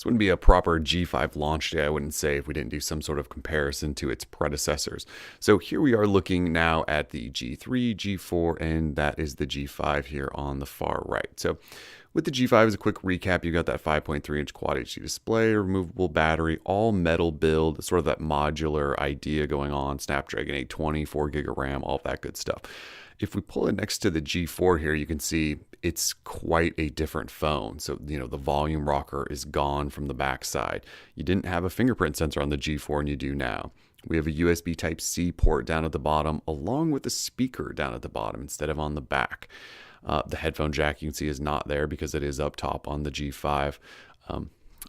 This wouldn't be a proper G5 launch day, I wouldn't say, if we didn't do some sort of comparison to its predecessors. So here we are looking now at the G3, G4, and that is the G5 here on the far right. So with the G5, as a quick recap, you got that 5.3-inch Quad HD display, removable battery, all metal build, sort of that modular idea going on, Snapdragon 820, 4 gig of RAM, all of that good stuff. If we pull it next to the G4 here, you can see it's quite a different phone. So, the volume rocker is gone from the backside. You didn't have a fingerprint sensor on the G4, and you do now. We have a USB Type-C port down at the bottom, along with a speaker down at the bottom instead of on the back. The headphone jack, you can see, is not there because it is up top on the G5.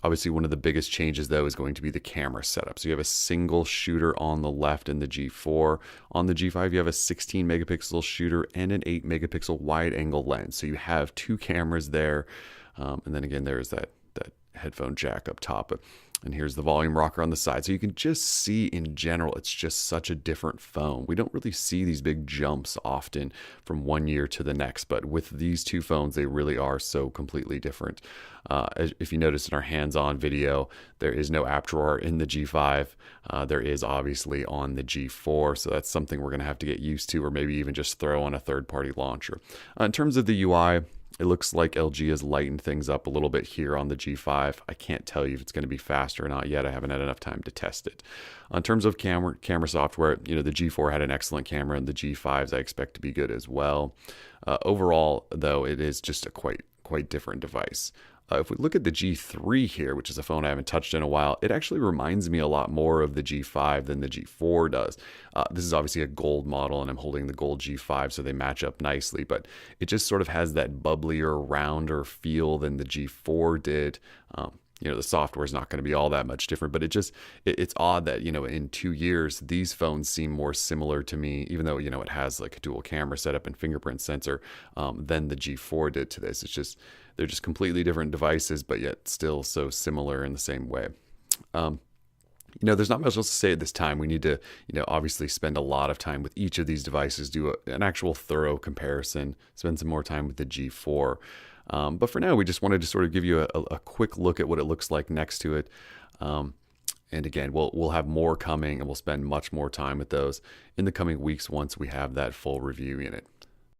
Obviously, one of the biggest changes, though, is going to be the camera setup. So you have a single shooter on the left in the G4. On the G5, you have a 16 megapixel shooter and an 8 megapixel wide angle lens. So you have two cameras there. And then again, there's that headphone jack up top. And here's the volume rocker on the side. So you can just see in general, it's just such a different phone. We don't really see these big jumps often from one year to the next, but with these two phones, they really are so completely different. If you notice in our hands-on video, there is no app drawer in the G5. There is obviously on the G4, so that's something we're gonna have to get used to, or maybe even just throw on a third-party launcher. In terms of the UI, it looks like LG has lightened things up a little bit here on the G5. I can't tell you if it's going to be faster or not yet. I haven't had enough time to test it. In terms of camera software, the G4 had an excellent camera, and the G5s I expect to be good as well. Overall, though, it is just a quite different device. If we look at the G3 here, which is a phone I haven't touched in a while, it actually reminds me a lot more of the G5 than the G4 does. This is obviously a gold model, and I'm holding the gold G5, so they match up nicely, but it just sort of has that bubblier, rounder feel than the G4 did. The software is not going to be all that much different, but it's odd that, in 2 years, these phones seem more similar to me, even though, it has like a dual camera setup and fingerprint sensor, than the G4 did to this. They're just completely different devices, but yet still so similar in the same way. There's not much else to say at this time. We need to, obviously spend a lot of time with each of these devices, do an actual thorough comparison, spend some more time with the G4. But for now, we just wanted to sort of give you a quick look at what it looks like next to it. And again, we'll have more coming, and we'll spend much more time with those in the coming weeks once we have that full review unit.